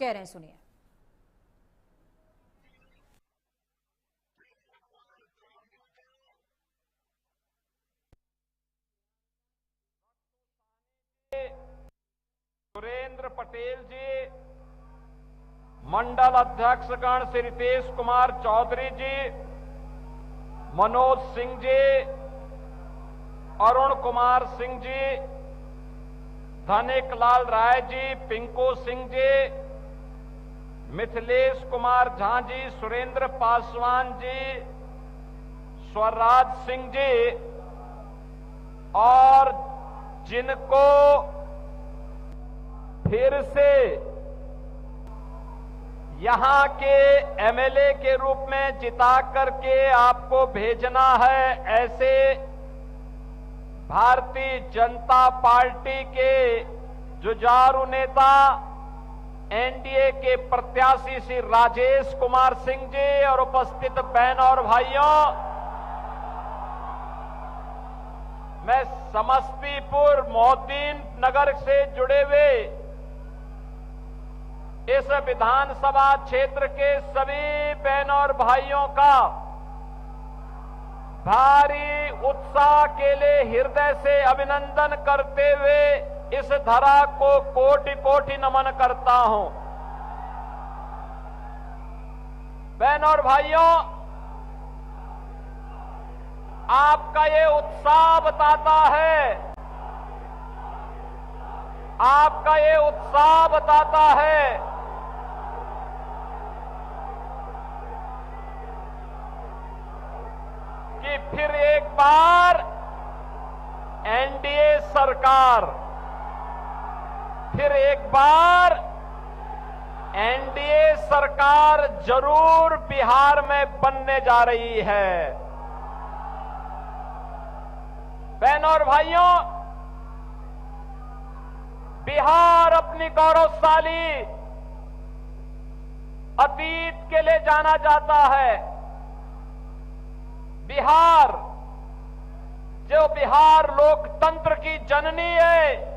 कह रहे हैं, सुनिए। सुरेंद्र पटेल जी, मंडल अध्यक्षगण श्री रितेश कुमार चौधरी जी, मनोज सिंह जी, अरुण कुमार सिंह जी, धनिक लाल राय जी, पिंकू सिंह जी, मिथिलेश कुमार झा जी, सुरेंद्र पासवान जी, स्वराज सिंह जी, और जिनको फिर से यहां के एमएलए के रूप में जिता करके आपको भेजना है, ऐसे भारतीय जनता पार्टी के जुझारू नेता एनडीए के प्रत्याशी श्री राजेश कुमार सिंह जी और उपस्थित बहनों और भाइयों, मैं समस्तीपुर मोहद्दीन नगर से जुड़े हुए इस विधानसभा क्षेत्र के सभी बहनों और भाइयों का भारी उत्साह के लिए हृदय से अभिनंदन करते हुए इस धरा को कोटि कोटि नमन करता हूं। बहनों और भाइयों, आपका ये उत्साह बताता है, आपका ये उत्साह बताता है कि फिर एक बार एनडीए सरकार, फिर एक बार एनडीए सरकार जरूर बिहार में बनने जा रही है। बहनों और भाइयों, बिहार अपनी गौरवशाली अतीत के लिए जाना जाता है। बिहार, जो बिहार लोकतंत्र की जननी है,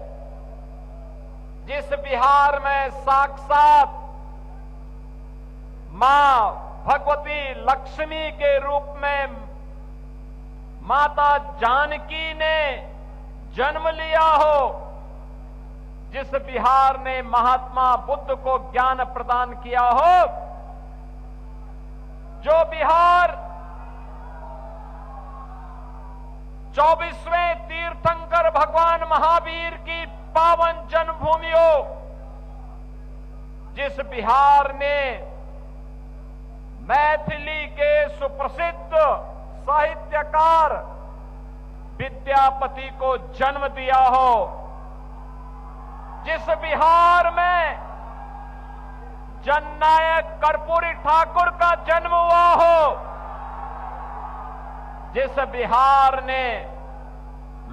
जिस बिहार में साक्षात मां भगवती लक्ष्मी के रूप में माता जानकी ने जन्म लिया हो, जिस बिहार ने महात्मा बुद्ध को ज्ञान प्रदान किया हो, जो बिहार 24वें तीर्थंकर भगवान महावीर की पावन जन्मभूमि हो, जिस बिहार ने मैथिली के सुप्रसिद्ध साहित्यकार विद्यापति को जन्म दिया हो, जिस बिहार में जननायक कर्पूरी ठाकुर का जन्म हुआ हो, जिस बिहार ने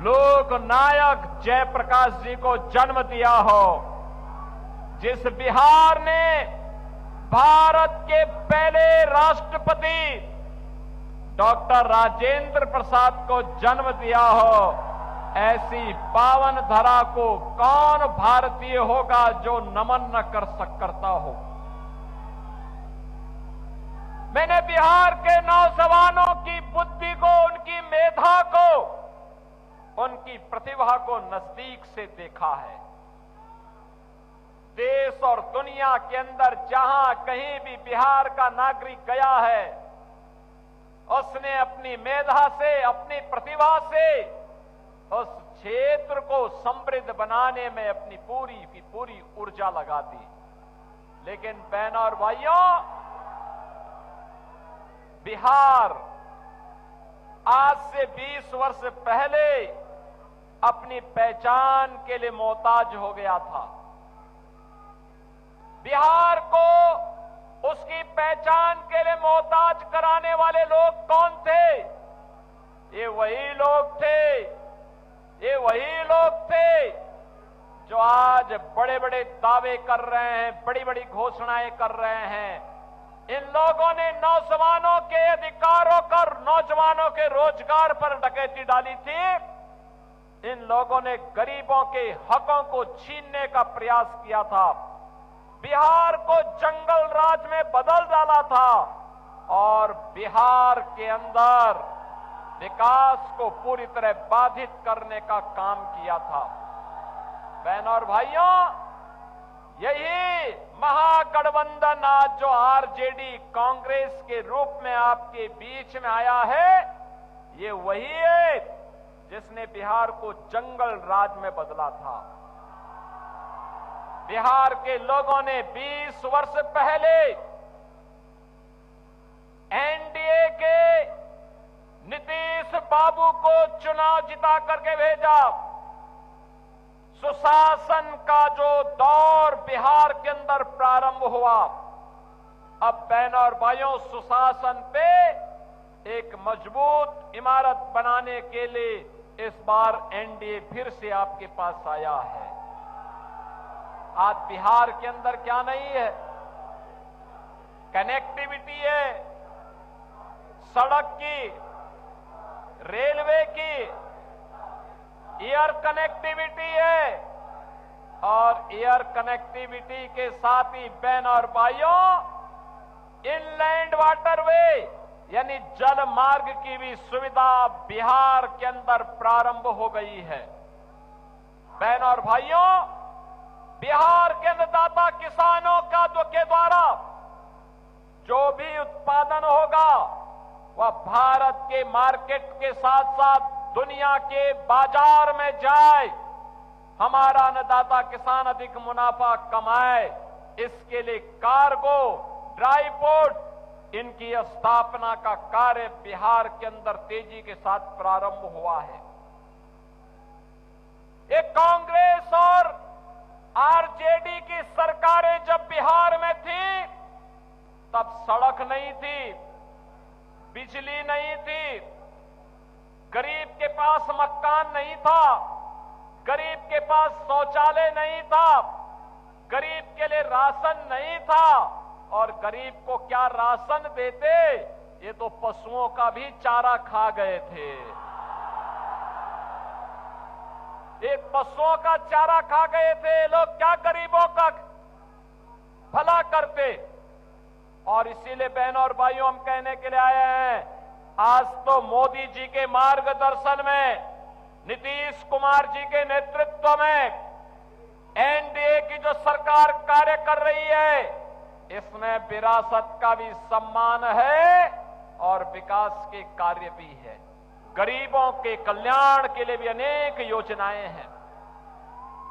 लोक नायक जयप्रकाश जी को जन्म दिया हो, जिस बिहार ने भारत के पहले राष्ट्रपति डॉक्टर राजेंद्र प्रसाद को जन्म दिया हो, ऐसी पावन धरा को कौन भारतीय होगा जो नमन न करता हो। मैंने बिहार के नौजवानों की बुद्धि को, उनकी मेधा को, उनकी प्रतिभा को नजदीक से देखा है। देश और दुनिया के अंदर जहां कहीं भी बिहार का नागरिक गया है, उसने अपनी मेधा से, अपनी प्रतिभा से उस क्षेत्र को समृद्ध बनाने में अपनी पूरी की पूरी ऊर्जा लगा दी। लेकिन बहनों और भाइयों, बिहार आज से 20 वर्ष पहले अपनी पहचान के लिए मोहताज हो गया था। बिहार को उसकी पहचान के लिए मोहताज कराने वाले लोग कौन थे? ये वही लोग थे, ये वही लोग थे जो आज बड़े बड़े दावे कर रहे हैं, बड़ी बड़ी घोषणाएं कर रहे हैं। इन लोगों ने नौजवानों के अधिकारों पर, नौजवानों के रोजगार पर डकैती डाली थी। इन लोगों ने गरीबों के हकों को छीनने का प्रयास किया था। बिहार को जंगल राज में बदल डाला था और बिहार के अंदर विकास को पूरी तरह बाधित करने का काम किया था। बहनों और भाइयों, यही महागठबंधन आज जो आरजेडी कांग्रेस के रूप में आपके बीच में आया है, ये वही है जिसने बिहार को जंगल राज में बदला था। बिहार के लोगों ने 20 वर्ष पहले एनडीए के नीतीश बाबू को चुनाव जिता करके भेजा। सुशासन का जो दौर बिहार के अंदर प्रारंभ हुआ, अब बहनों और भाइयों, सुशासन पे एक मजबूत इमारत बनाने के लिए इस बार एनडीए फिर से आपके पास आया है। आज बिहार के अंदर क्या नहीं है? कनेक्टिविटी है, सड़क की, रेलवे की, एयर कनेक्टिविटी है और एयर कनेक्टिविटी के साथ ही बहन और भाइयों, इनलैंड वाटरवे यानी जल मार्ग की भी सुविधा बिहार के अंदर प्रारंभ हो गई है। बहन और भाइयों, बिहार के अन्नदाता किसानों का के द्वारा जो भी उत्पादन होगा वह भारत के मार्केट के साथ साथ दुनिया के बाजार में जाए, हमारा अन्नदाता किसान अधिक मुनाफा कमाए, इसके लिए कार्गो, ड्राई पोर्ट, इनकी स्थापना का कार्य बिहार के अंदर तेजी के साथ प्रारंभ हुआ है। एक कांग्रेस और आरजेडी की सरकारें जब बिहार में थी, तब सड़क नहीं थी, बिजली नहीं थी, गरीब के पास मकान नहीं था, गरीब के पास शौचालय नहीं था, गरीब के लिए राशन नहीं था और गरीब को क्या राशन देते, ये तो पशुओं का भी चारा खा गए थे। एक पशुओं का चारा खा गए थे लोग, क्या गरीबों का भला करते। और इसीलिए बहनों और भाइयों, हम कहने के लिए आए हैं, आज तो मोदी जी के मार्गदर्शन में, नीतीश कुमार जी के नेतृत्व में एनडीए की जो सरकार कार्य कर रही है, इसमें विरासत का भी सम्मान है और विकास के कार्य भी है। गरीबों के कल्याण के लिए भी अनेक योजनाएं हैं।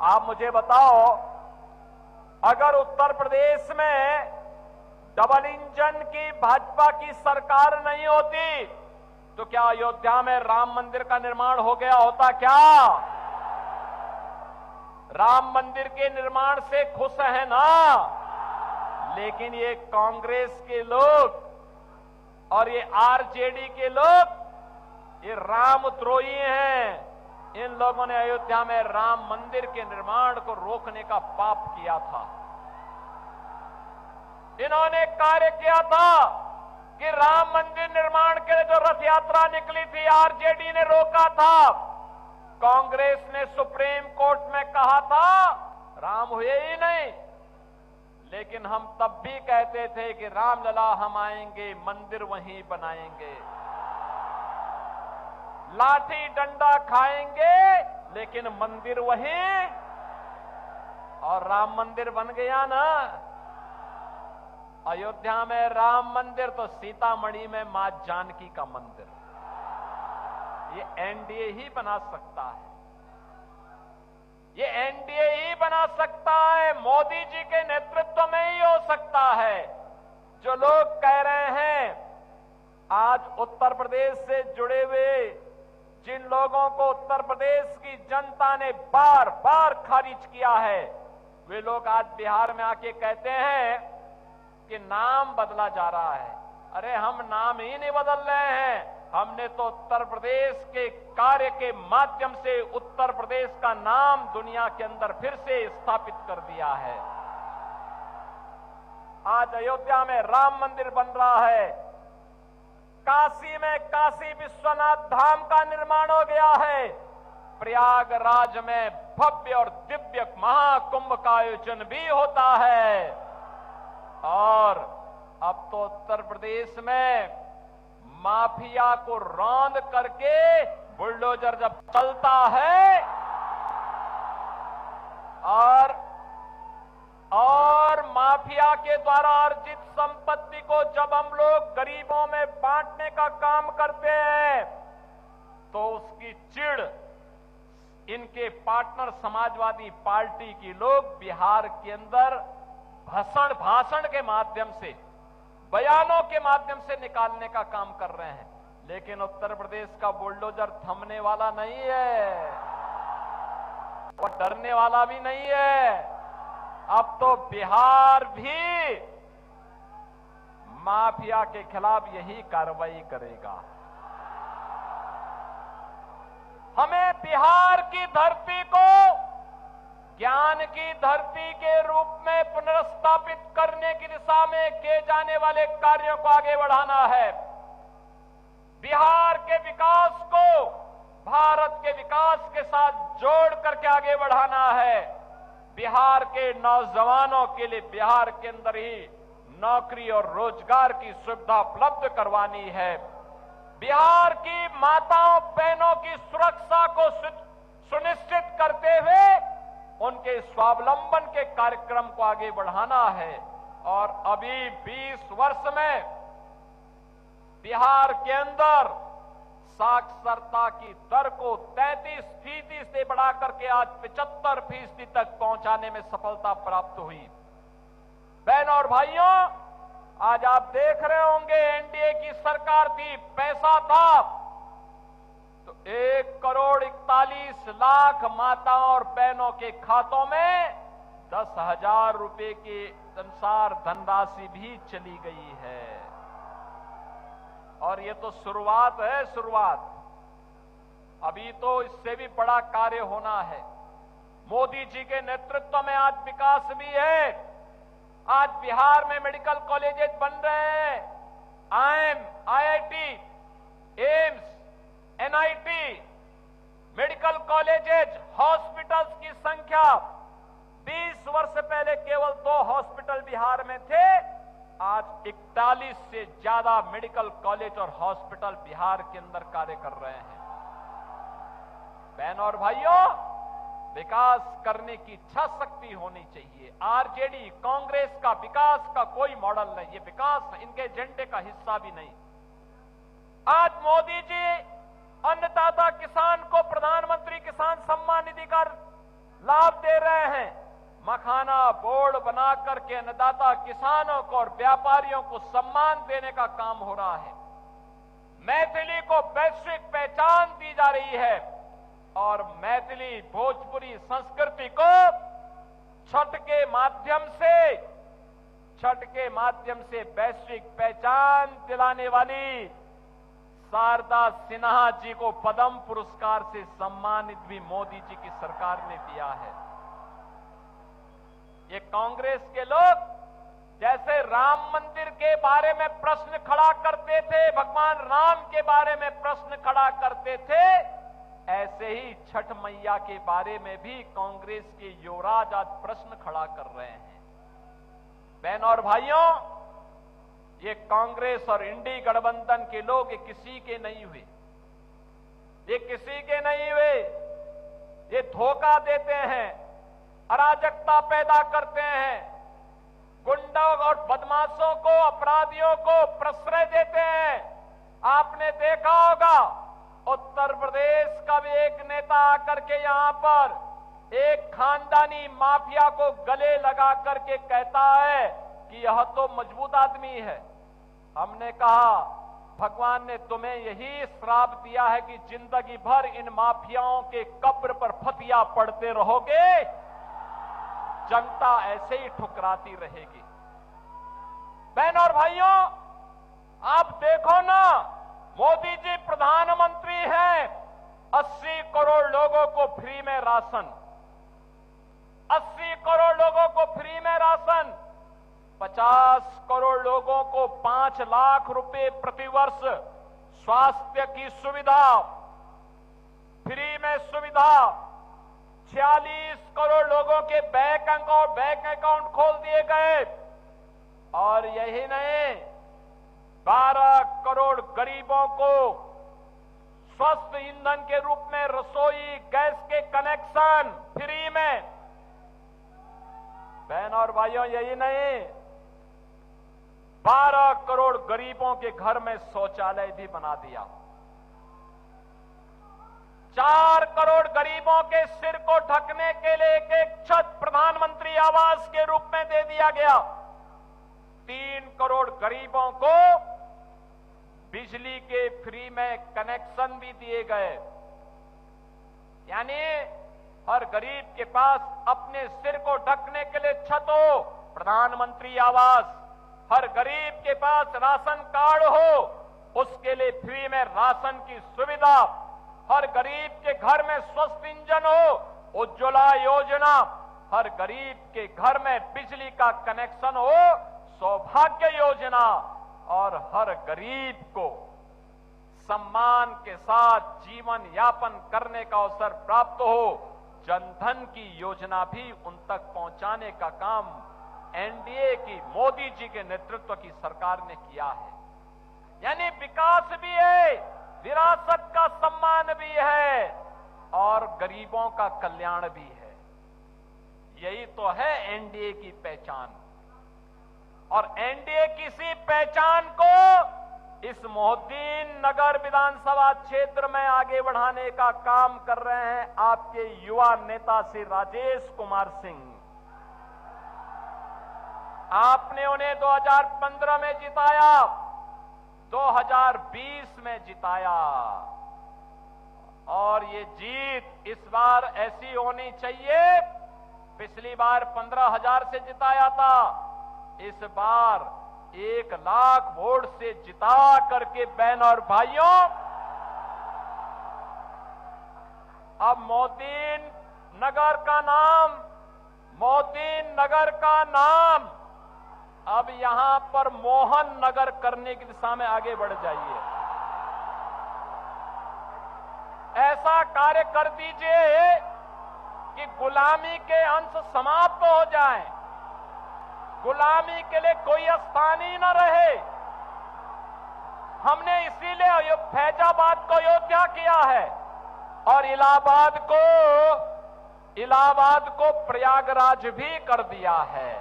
आप मुझे बताओ, अगर उत्तर प्रदेश में डबल इंजन की भाजपा की सरकार नहीं होती तो क्या अयोध्या में राम मंदिर का निर्माण हो गया होता? क्या राम मंदिर के निर्माण से खुश है ना? लेकिन ये कांग्रेस के लोग और ये आरजेडी के लोग, ये रामद्रोही हैं। इन लोगों ने अयोध्या में राम मंदिर के निर्माण को रोकने का पाप किया था। इन्होंने कार्य किया था कि राम मंदिर निर्माण के लिए जो रथ यात्रा निकली थी, आरजेडी ने रोका था। कांग्रेस ने सुप्रीम कोर्ट में कहा था राम हुए ही नहीं, लेकिन हम तब भी कहते थे कि रामलला हम आएंगे, मंदिर वहीं बनाएंगे, लाठी डंडा खाएंगे, लेकिन मंदिर वहीं। और राम मंदिर बन गया ना। अयोध्या में राम मंदिर तो सीतामढ़ी में मां जानकी का मंदिर, ये एनडीए ही बना सकता है। ये एनडीए ही बना सकता है, मोदी जी के नेतृत्व में ही हो सकता है। जो लोग कह रहे हैं, आज उत्तर प्रदेश से जुड़े हुए जिन लोगों को उत्तर प्रदेश की जनता ने बार बार खारिज किया है, वे लोग आज बिहार में आके कहते हैं कि नाम बदला जा रहा है। अरे हम नाम ही नहीं बदल रहे हैं, हमने तो उत्तर प्रदेश के कार्य के माध्यम से उत्तर प्रदेश का नाम दुनिया के अंदर फिर से स्थापित कर दिया है। आज अयोध्या में राम मंदिर बन रहा है, काशी में काशी विश्वनाथ धाम का निर्माण हो गया है, प्रयागराज में भव्य और दिव्य महाकुंभ का आयोजन भी होता है। तो उत्तर प्रदेश में माफिया को रौंद करके बुलडोजर जब चलता है और माफिया के द्वारा अर्जित संपत्ति को जब हम लोग गरीबों में बांटने का काम करते हैं तो उसकी चिढ़ इनके पार्टनर समाजवादी पार्टी की लोग बिहार के अंदर भाषण के माध्यम से, बयानों के माध्यम से निकालने का काम कर रहे हैं। लेकिन उत्तर प्रदेश का बुलडोजर थमने वाला नहीं है, वो डरने वाला भी नहीं है। अब तो बिहार भी माफिया के खिलाफ यही कार्रवाई करेगा। हमें बिहार की धरती को ज्ञान की धरती के रूप में पुनर्स्थापित करने की दिशा में किए जाने वाले कार्यों को आगे बढ़ाना है। बिहार के विकास को भारत के विकास के साथ जोड़ करके आगे बढ़ाना है। बिहार के नौजवानों के लिए बिहार के अंदर ही नौकरी और रोजगार की सुविधा उपलब्ध करवानी है। बिहार की माताओं बहनों की सुरक्षा को सुनिश्चित करते हुए उनके स्वावलंबन के कार्यक्रम को आगे बढ़ाना है। और अभी 20 वर्ष में बिहार के अंदर साक्षरता की दर को 33% से बढ़ाकर के आज 75% तक पहुंचाने में सफलता प्राप्त हुई। बहनों और भाइयों, आज आप देख रहे होंगे एनडीए की सरकार थी, पैसा था तो 1,41,00,000 माताओं और बहनों के खातों में 10,000 रुपए के अनुसार धनराशि भी चली गई है। और ये तो शुरुआत है, शुरुआत। अभी तो इससे भी बड़ा कार्य होना है। मोदी जी के नेतृत्व में आज विकास भी है। आज बिहार में मेडिकल कॉलेजेस बन रहे हैं। IIM, IIT, AIIMS, NIT, medical colleges, hospitals की संख्या 20 वर्ष पहले केवल 2 हॉस्पिटल बिहार में थे। आज 41 से ज्यादा मेडिकल कॉलेज और हॉस्पिटल बिहार के अंदर कार्य कर रहे हैं। बहनों और भाइयों, विकास करने की इच्छा शक्ति होनी चाहिए। आरजेडी, कांग्रेस का विकास का कोई मॉडल नहीं, ये विकास इनके एजेंडे का हिस्सा भी नहीं। आज मोदी जी अन्नदाता किसान को प्रधानमंत्री किसान सम्मान निधि का लाभ दे रहे हैं। मखाना बोर्ड बना करके अन्नदाता किसानों को और व्यापारियों को सम्मान देने का काम हो रहा है। मैथिली को वैश्विक पहचान दी जा रही है और मैथिली भोजपुरी संस्कृति को छठ के माध्यम से वैश्विक पहचान दिलाने वाली शारदा सिन्हा जी को पद्म पुरस्कार से सम्मानित भी मोदी जी की सरकार ने किया है। ये कांग्रेस के लोग जैसे राम मंदिर के बारे में प्रश्न खड़ा करते थे, भगवान राम के बारे में प्रश्न खड़ा करते थे, ऐसे ही छठ मैया के बारे में भी कांग्रेस के युवराज आज प्रश्न खड़ा कर रहे हैं। बहनों और भाइयों, ये कांग्रेस और इंडी गठबंधन के लोग ये किसी के नहीं हुए, ये किसी के नहीं हुए। ये धोखा देते हैं, अराजकता पैदा करते हैं, गुंडों और बदमाशों को, अपराधियों को प्रश्रय देते हैं। आपने देखा होगा उत्तर प्रदेश का भी एक नेता आकर के यहां पर एक खानदानी माफिया को गले लगा करके कहता है कि यह तो मजबूत आदमी है। हमने कहा भगवान ने तुम्हें यही श्राप दिया है कि जिंदगी भर इन माफियाओं के कब्र पर फतिया पड़ते रहोगे, जनता ऐसे ही ठुकराती रहेगी। बहनों और भाइयों, आप देखो ना, मोदी जी प्रधानमंत्री हैं, 80 करोड़ लोगों को फ्री में राशन, 80 करोड़ लोगों को फ्री में राशन, 50 करोड़ लोगों को 5 लाख रुपए प्रतिवर्ष स्वास्थ्य की सुविधा, फ्री में सुविधा, 46 करोड़ लोगों के बैंक अकाउंट खोल दिए गए। और यही नहीं, गरीबों को स्वस्थ ईंधन के रूप में रसोई गैस के कनेक्शन फ्री में। बहन और भाइयों, यही नहीं, 12 करोड़ गरीबों के घर में शौचालय भी बना दिया। 4 करोड़ गरीबों के सिर को ढकने के लिए एक छत प्रधानमंत्री आवास के रूप में दे दिया गया। 3 करोड़ गरीबों को बिजली के फ्री में कनेक्शन भी दिए गए। यानी हर गरीब के पास अपने सिर को ढकने के लिए छत हो, प्रधानमंत्री आवास। हर गरीब के पास राशन कार्ड हो, उसके लिए फ्री में राशन की सुविधा। हर गरीब के घर में स्वस्थ इंजन हो, उज्ज्वला योजना। हर गरीब के घर में बिजली का कनेक्शन हो, सौभाग्य योजना। और हर गरीब को सम्मान के साथ जीवन यापन करने का अवसर प्राप्त हो, जनधन की योजना भी उन तक पहुंचाने का काम एनडीए की मोदी जी के नेतृत्व की सरकार ने किया है। यानी विकास भी है, विरासत का सम्मान भी है और गरीबों का कल्याण भी है। यही तो है एनडीए की पहचान। और एनडीए किसी पहचान को इस मोहद्दीन नगर विधानसभा क्षेत्र में आगे बढ़ाने का काम कर रहे हैं आपके युवा नेता श्री राजेश कुमार सिंह। आपने उन्हें 2015 में जिताया, 2020 में जिताया और ये जीत इस बार ऐसी होनी चाहिए। पिछली बार 15,000 से जिताया था, इस बार 1 लाख वोट से जिता करके बहन और भाइयों अब मोहद्दीन नगर का नाम अब यहां पर मोहन नगर करने की दिशा में आगे बढ़ जाइए। ऐसा कार्य कर दीजिए कि गुलामी के अंश समाप्त हो जाएं, गुलामी के लिए कोई स्थान ही न रहे। हमने इसीलिए फैजाबाद को अयोध्या किया है और इलाहाबाद को प्रयागराज भी कर दिया है।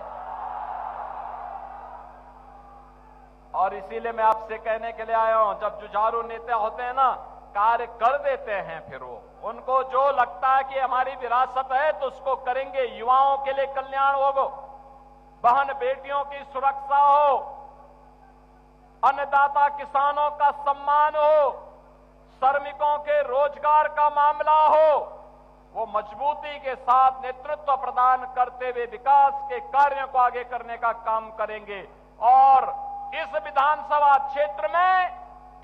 और इसीलिए मैं आपसे कहने के लिए आया हूं, जब जुझारू नेता होते हैं ना, कार्य कर देते हैं, फिर वो उनको जो लगता है कि हमारी विरासत है तो उसको करेंगे। युवाओं के लिए कल्याण होगा, बहन बेटियों की सुरक्षा हो, अन्नदाता किसानों का सम्मान हो, श्रमिकों के रोजगार का मामला हो, वो मजबूती के साथ नेतृत्व प्रदान करते हुए विकास के कार्यों को आगे करने का काम करेंगे। और इस विधानसभा क्षेत्र में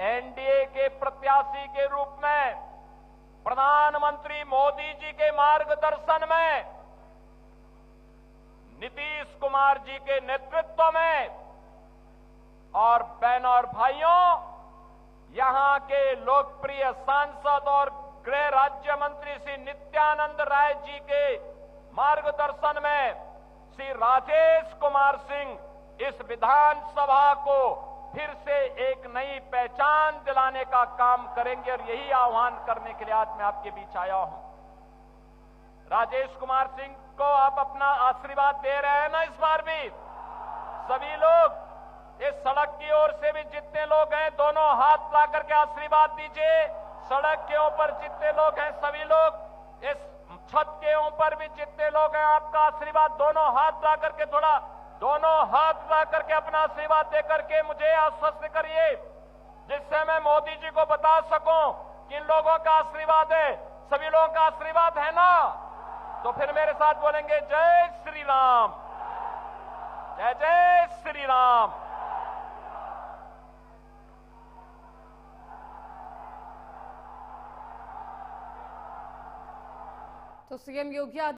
एनडीए के प्रत्याशी के रूप में प्रधानमंत्री मोदी जी के मार्गदर्शन में, नीतीश कुमार जी के नेतृत्व में और बहनों और भाइयों, यहां के लोकप्रिय सांसद और गृह राज्य मंत्री श्री नित्यानंद राय जी के मार्गदर्शन में श्री राजेश कुमार सिंह इस विधानसभा को फिर से एक नई पहचान दिलाने का काम करेंगे। और यही आह्वान करने के लिए आज मैं आपके बीच आया हूं। राजेश कुमार सिंह को आप अपना आशीर्वाद दे रहे हैं ना इस बार भी? सभी लोग इस सड़क की ओर से भी जितने लोग हैं, दोनों हाथ ला करके आशीर्वाद दीजिए। सड़क के ऊपर जितने लोग हैं सभी लोग, इस छत के ऊपर भी जितने लोग हैं, आपका आशीर्वाद दोनों हाथ ला करके, थोड़ा दोनों हाथ ला करके अपना आशीर्वाद दे करके मुझे आश्वस्त करिए, जिससे मैं मोदी जी को बता सकूं कि इन लोगों का आशीर्वाद है। सभी लोगों का आशीर्वाद है ना? तो फिर मेरे साथ बोलेंगे जय श्री राम, जय जय श्री राम। तो सीएम योगी